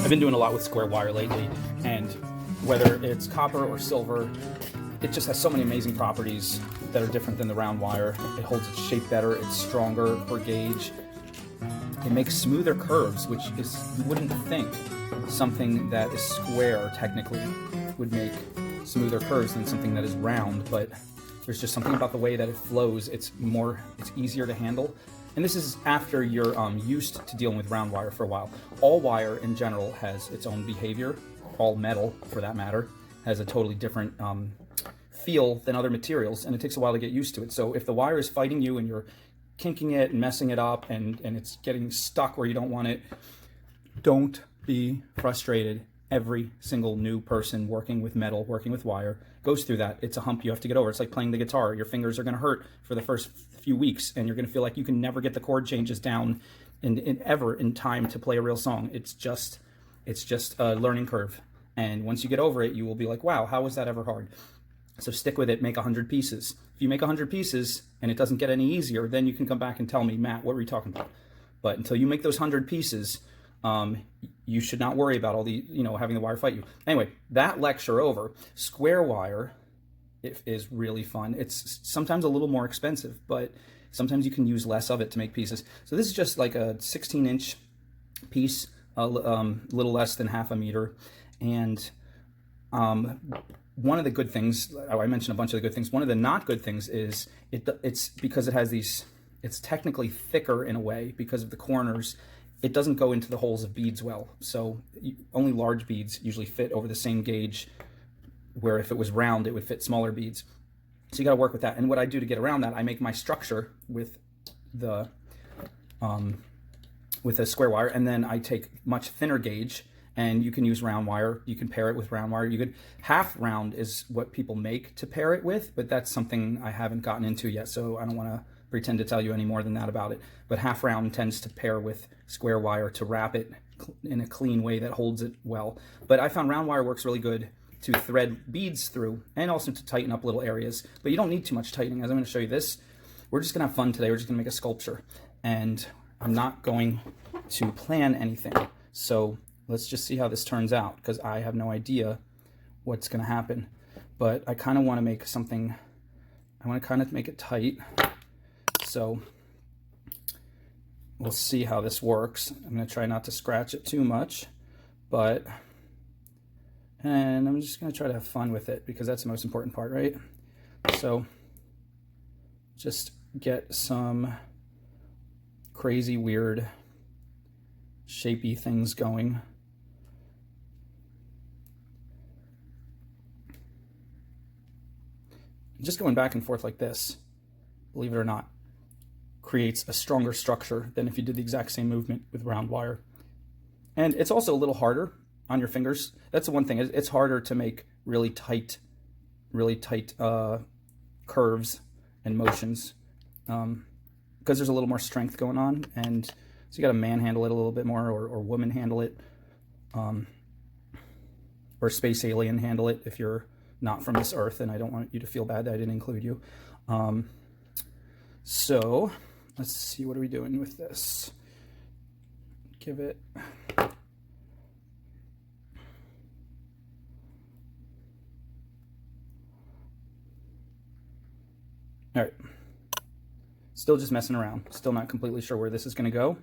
I've been doing a lot with square wire lately, and whether it's copper or silver, it just has so many amazing properties that are different than the round wire. It holds its shape better, it's stronger per gauge. It makes smoother curves, which is, you wouldn't think something that is square technically would make smoother curves than something that is round, but there's just something about the way that it flows. It's easier to handle. And this is after you're used to dealing with round wire for a while. All wire in general has its own behavior. All metal, for that matter, has a totally different feel than other materials, and it takes a while to get used to it. So if the wire is fighting you and you're kinking it and messing it up and it's getting stuck where you don't want it, don't be frustrated. Every single new person working with metal, working with wire, goes through that. It's a hump you have to get over. It's like playing the guitar. Your fingers are going to hurt for the first few weeks, and you're going to feel like you can never get the chord changes down ever in time to play a real song. It's just a learning curve. And once you get over it, you will be like, wow, how was that ever hard? So stick with it, make 100 pieces. If you make 100 pieces and it doesn't get any easier, then you can come back and tell me, Matt, what were you talking about? But until you make those 100 pieces, you should not worry about all the, having the wire fight you. Anyway, that lecture over. Square wire is really fun. It's sometimes a little more expensive, but sometimes you can use less of it to make pieces. So this is just like a 16-inch piece, a little less than half a meter. And one of the good things, I mentioned a bunch of the good things. One of the not good things is it's because it has it's technically thicker in a way because of the corners. It doesn't go into the holes of beads well. So only large beads usually fit over the same gauge, where if it was round, it would fit smaller beads. So you got to work with that. And what I do to get around that, I make my structure with the square wire, and then I take much thinner gauge. And you can use round wire. You can pair it with round wire. Half round is what people make to pair it with, but that's something I haven't gotten into yet, so I don't want to pretend to tell you any more than that about it. But half round tends to pair with square wire to wrap it in a clean way that holds it well. But I found round wire works really good to thread beads through and also to tighten up little areas. But you don't need too much tightening. As I'm going to show you this, we're just going to have fun today. We're just going to make a sculpture, and I'm not going to plan anything. So let's just see how this turns out, because I have no idea what's going to happen. But I kind of want to make something, I want to kind of make it tight. So we'll see how this works. I'm going to try not to scratch it too much, and I'm just going to try to have fun with it, because that's the most important part, right? So just get some crazy, weird, shapey things going. Just going back and forth like this, believe it or not, creates a stronger structure than if you did the exact same movement with round wire. And it's also a little harder on your fingers. That's the one thing. It's harder to make really tight curves and motions, because there's a little more strength going on. And so you got to manhandle it a little bit more, or woman handle it, or space alien handle it if you're not from this earth, and I don't want you to feel bad that I didn't include you. So let's see, what are we doing with this? Give it, all right, still just messing around, still not completely sure where this is going to go,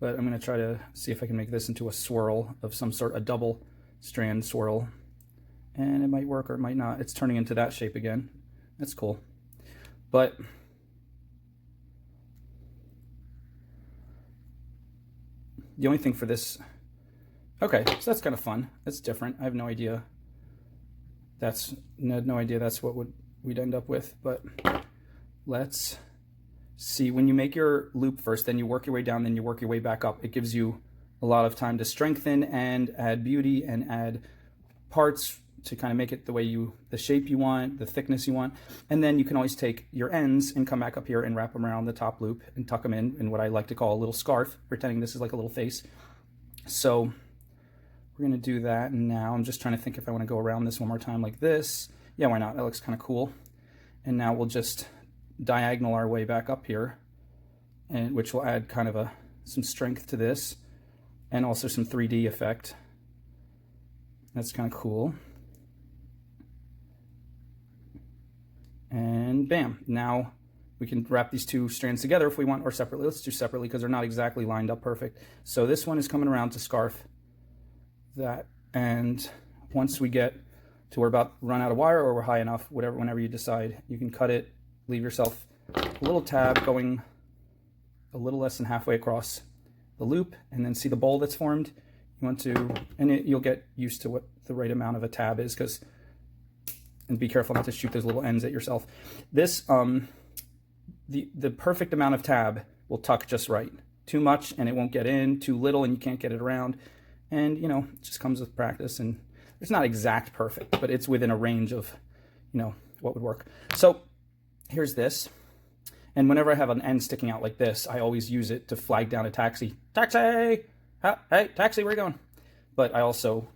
but I'm going to try to see if I can make this into a swirl of some sort, a double strand swirl. And it might work or it might not. It's turning into that shape again. That's cool. But the only thing for this, okay, so that's kind of fun. That's different. I have no idea. No idea that's what we'd end up with. But let's see. When you make your loop first, then you work your way down, then you work your way back up. It gives you a lot of time to strengthen and add beauty and add parts to kind of make it the shape you want, the thickness you want. And then you can always take your ends and come back up here and wrap them around the top loop and tuck them in what I like to call a little scarf, pretending this is like a little face. So we're gonna do that now. I'm just trying to think if I want to go around this one more time like this. Yeah, why not? That looks kind of cool. And now we'll just diagonal our way back up here, and which will add kind of some strength to this, and also some 3D effect. That's kind of cool. And bam, now we can wrap these two strands together if we want, or separately. Let's do separately because they're not exactly lined up perfect. So this one is coming around to scarf that, and once we get to we're about run out of wire or we're high enough, whenever you decide, you can cut it, leave yourself a little tab going a little less than halfway across the loop, and then see the bowl that's formed. You want to, and you'll get used to what the right amount of a tab is, and be careful not to shoot those little ends at yourself. This, the perfect amount of tab will tuck just right. Too much and it won't get in, too little and you can't get it around. And you know, it just comes with practice, and it's not exact perfect, but it's within a range of, you know, what would work. So here's this. And whenever I have an end sticking out like this, I always use it to flag down a taxi. Taxi! Hey, taxi, where are you going? But I also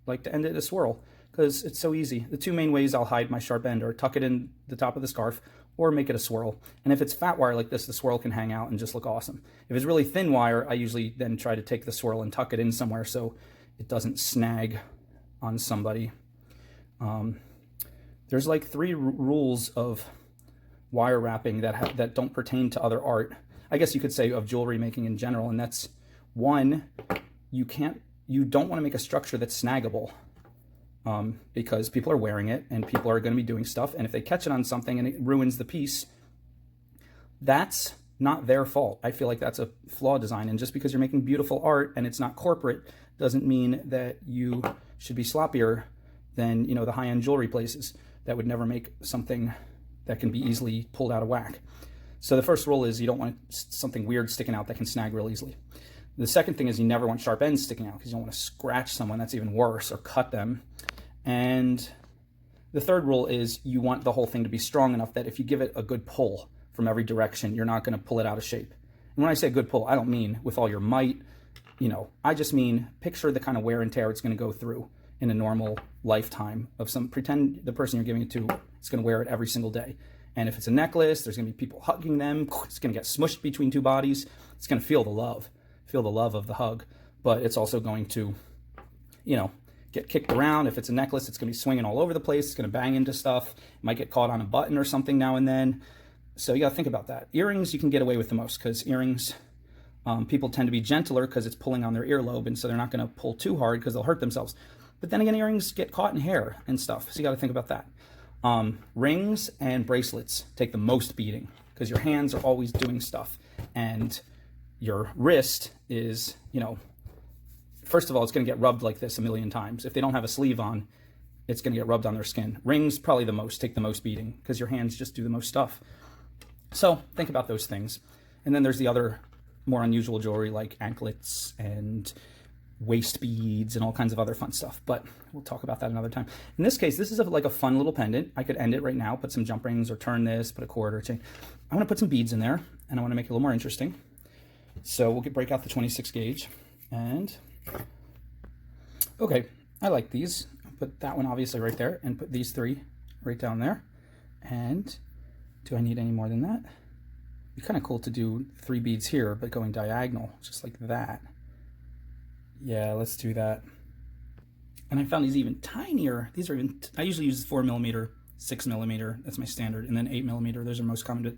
like to end it in a swirl because it's so easy. The two main ways I'll hide my sharp end are tuck it in the top of the scarf or make it a swirl. And if it's fat wire like this, the swirl can hang out and just look awesome. If it's really thin wire, I usually then try to take the swirl and tuck it in somewhere so it doesn't snag on somebody. There's like 3 rules of wire wrapping that don't pertain to other art. I guess you could say of jewelry making in general, and that's 1, you don't want to make a structure that's snaggable, because people are wearing it and people are going to be doing stuff, and if they catch it on something and it ruins the piece, that's not their fault. I feel like that's a flawed design, and just because you're making beautiful art and it's not corporate doesn't mean that you should be sloppier than, you know, the high-end jewelry places that would never make something that can be easily pulled out of whack. So the first rule is you don't want something weird sticking out that can snag real easily. The second thing is you never want sharp ends sticking out because you don't want to scratch someone. That's even worse, or cut them. And the third rule is you want the whole thing to be strong enough that if you give it a good pull from every direction, you're not going to pull it out of shape. And when I say good pull, I don't mean with all your might. You know, I just mean picture the kind of wear and tear it's going to go through in a normal lifetime of some, pretend the person you're giving it to is going to wear it every single day. And if it's a necklace, there's going to be people hugging them. It's going to get smushed between 2 bodies. It's going to feel the love of the hug, but it's also going to, you know, get kicked around. If it's a necklace, it's going to be swinging all over the place. It's going to bang into stuff. It might get caught on a button or something now and then. So you got to think about that. Earrings, you can get away with the most because earrings, people tend to be gentler because it's pulling on their earlobe, and so they're not going to pull too hard because they'll hurt themselves. But then again, earrings get caught in hair and stuff, so you got to think about that. Rings and bracelets take the most beating because your hands are always doing stuff, and your wrist is, you know, first of all, it's going to get rubbed like this a million times. If they don't have a sleeve on, it's going to get rubbed on their skin. Rings probably take the most beating because your hands just do the most stuff. So think about those things. And then there's the other more unusual jewelry like anklets and waist beads and all kinds of other fun stuff, but we'll talk about that another time. In this case, this is like a fun little pendant. I could end it right now, put some jump rings or turn this, put a cord or a chain. I want to put some beads in there, and I want to make it a little more interesting. So we'll break out the 26 gauge, and okay, I like these. I'll put that one obviously right there, and put these 3 right down there. And do I need any more than that? It'd be kind of cool to do 3 beads here, but going diagonal, just like that. Yeah, let's do that. And I found these even tinier. These are even, I usually use 4mm, 6mm, that's my standard, and then 8mm, those are most common. But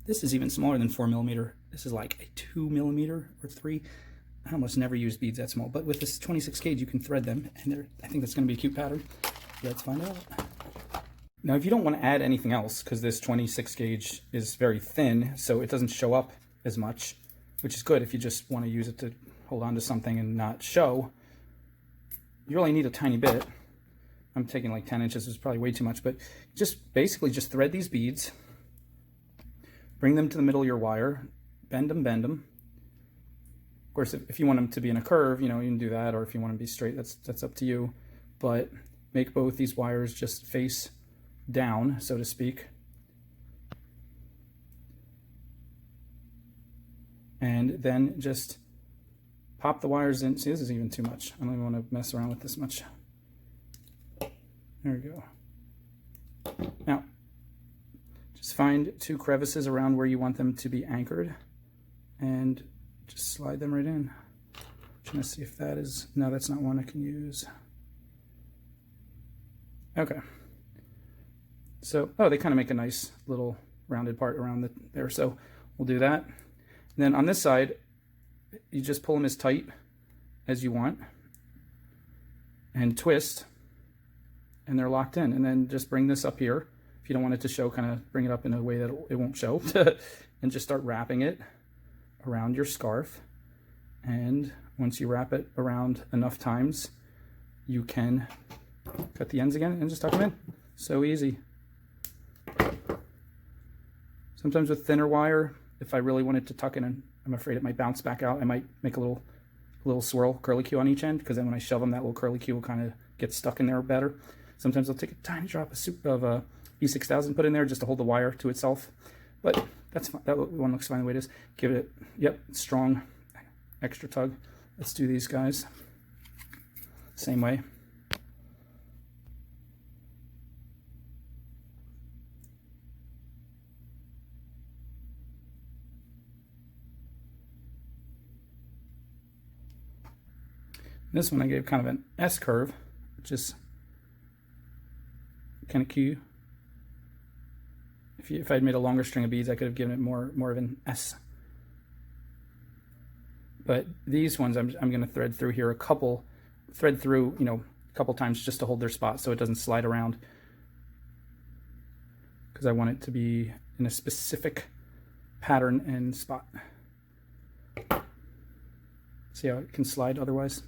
this is even smaller than 4mm. This is like a 2mm or 3. I almost never use beads that small, but with this 26 gauge, you can thread them, and I think that's going to be a cute pattern. Let's find out. Now, if you don't want to add anything else, because this 26 gauge is very thin, so it doesn't show up as much, which is good if you just want to use it to hold on to something and not show. You only need a tiny bit. I'm taking like 10 inches, it's probably way too much, but basically just thread these beads, bring them to the middle of your wire, bend them. Of course, if you want them to be in a curve, you know, you can do that, or if you want them to be straight, that's up to you. But make both these wires just face down, so to speak. And then just pop the wires in. See, this is even too much. I don't even want to mess around with this much. There we go. Now, just find 2 crevices around where you want them to be anchored and just slide them right in. I'm trying to see if that is, no, that's not one I can use. Okay. So, oh, they kind of make a nice little rounded part around there. So we'll do that. And then on this side, you just pull them as tight as you want and twist, and they're locked in. And then just bring this up here. If you don't want it to show, kind of bring it up in a way that it won't show. And just start wrapping it around your scarf. And once you wrap it around enough times, you can cut the ends again and just tuck them in. So easy. Sometimes with thinner wire, if I really wanted to tuck in and I'm afraid it might bounce back out, I might make a little swirl curly Q on each end, because then when I shove them, that little curly Q will kind of get stuck in there better. Sometimes I'll take a tiny drop of E6000, put in there just to hold the wire to itself. But that's fine. That one looks fine the way it is. Give it, yep, strong, extra tug. Let's do these guys. Same way. This one I gave kind of an S curve, which is kind of cute. If I'd made a longer string of beads, I could have given it more of an S. But these ones, I'm going to thread through here a couple times just to hold their spot so it doesn't slide around, because I want it to be in a specific pattern and spot. See how it can slide otherwise?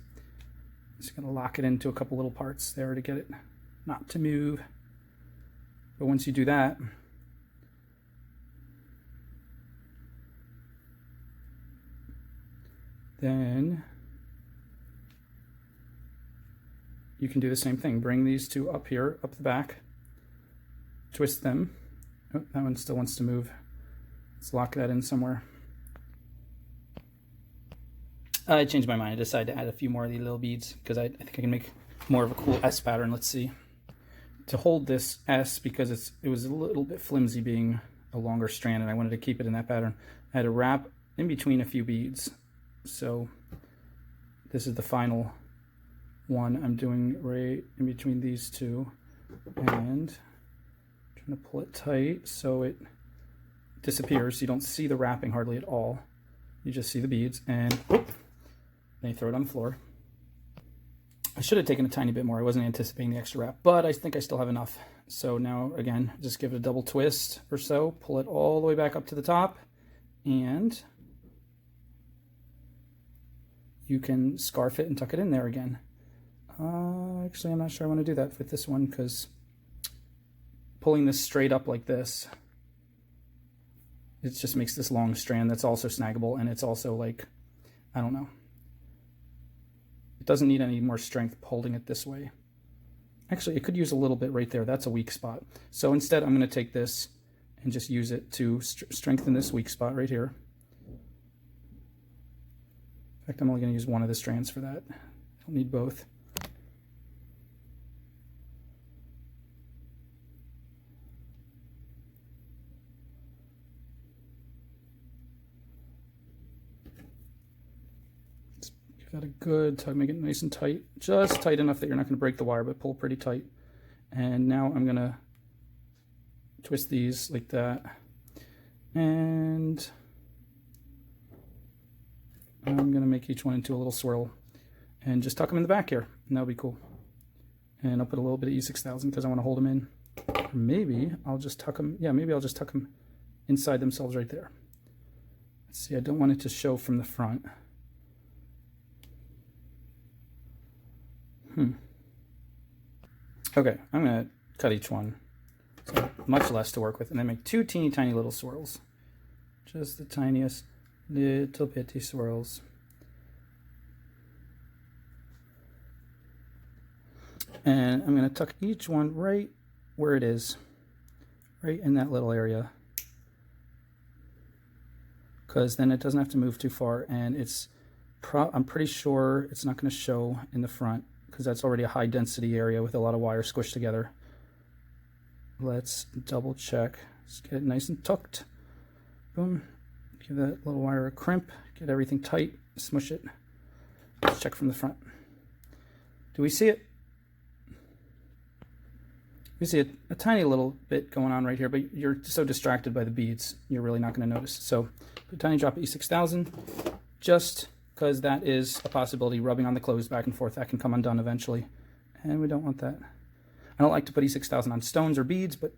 Just going to lock it into a couple little parts there to get it not to move. But once you do that, then you can do the same thing. Bring these two up here, up the back, twist them. Oh, that one still wants to move. Let's lock that in somewhere. I changed my mind. I decided to add a few more of these little beads because I think I can make more of a cool S pattern. Let's see. To hold this S, because it was a little bit flimsy being a longer strand and I wanted to keep it in that pattern, I had to wrap in between a few beads. So this is the final one I'm doing right in between these two, and trying to pull it tight so it disappears. You don't see the wrapping hardly at all. You just see the beads, and whoop, then you throw it on the floor. I should have taken a tiny bit more. I wasn't anticipating the extra wrap, but I think I still have enough. So now, again, just give it a double twist or so, pull it all the way back up to the top, and you can scarf it and tuck it in there again. Actually, I'm not sure I want to do that with this one, because pulling this straight up like this, it just makes this long strand that's also snaggable, and it's also like, I don't know. It doesn't need any more strength holding it this way. Actually, it could use a little bit right there. That's a weak spot. So instead, I'm going to take this and just use it to strengthen this weak spot right here. In fact, I'm only going to use one of the strands for that. I don't need both. Got a good tug, make it nice and tight, just tight enough that you're not going to break the wire, but pull pretty tight. And now I'm going to twist these like that, and I'm going to make each one into a little swirl and just tuck them in the back here, and that'll be cool. And I'll put a little bit of E6000 because I want to hold them in. Or maybe I'll just tuck them, yeah, maybe I'll just tuck them inside themselves right there. Let's see, I don't want it to show from the front. Okay, I'm going to cut each one, so much less to work with, and then make two teeny tiny little swirls. Just the tiniest little bitty swirls. And I'm going to tuck each one right where it is, right in that little area, because then it doesn't have to move too far, and I'm pretty sure it's not going to show in the front, because that's already a high density area with a lot of wire squished together. Let's double check. Let's get it nice and tucked. Boom. Give that little wire a crimp. Get everything tight. Smush it. Let's check from the front. Do we see it? You see a tiny little bit going on right here, but you're so distracted by the beads, you're really not going to notice. So a tiny drop of E6000, just because that is a possibility. Rubbing on the clothes back and forth, that can come undone eventually, and we don't want that. I don't like to put E6000 on stones or beads, but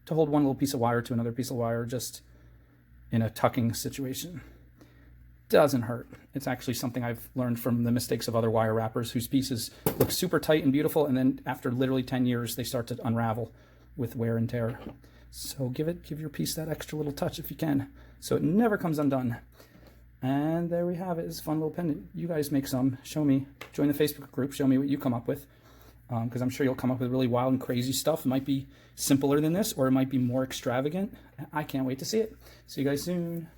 to hold one little piece of wire to another piece of wire, just in a tucking situation, doesn't hurt. It's actually something I've learned from the mistakes of other wire wrappers whose pieces look super tight and beautiful, and then after literally 10 years, they start to unravel with wear and tear. So give your piece that extra little touch if you can, so it never comes undone. And there we have it. It's a fun little pendant. You guys make some. Show me. Join the Facebook group. Show me what you come up with, because I'm sure you'll come up with really wild and crazy stuff. It might be simpler than this, or it might be more extravagant. I can't wait to see it. See you guys soon.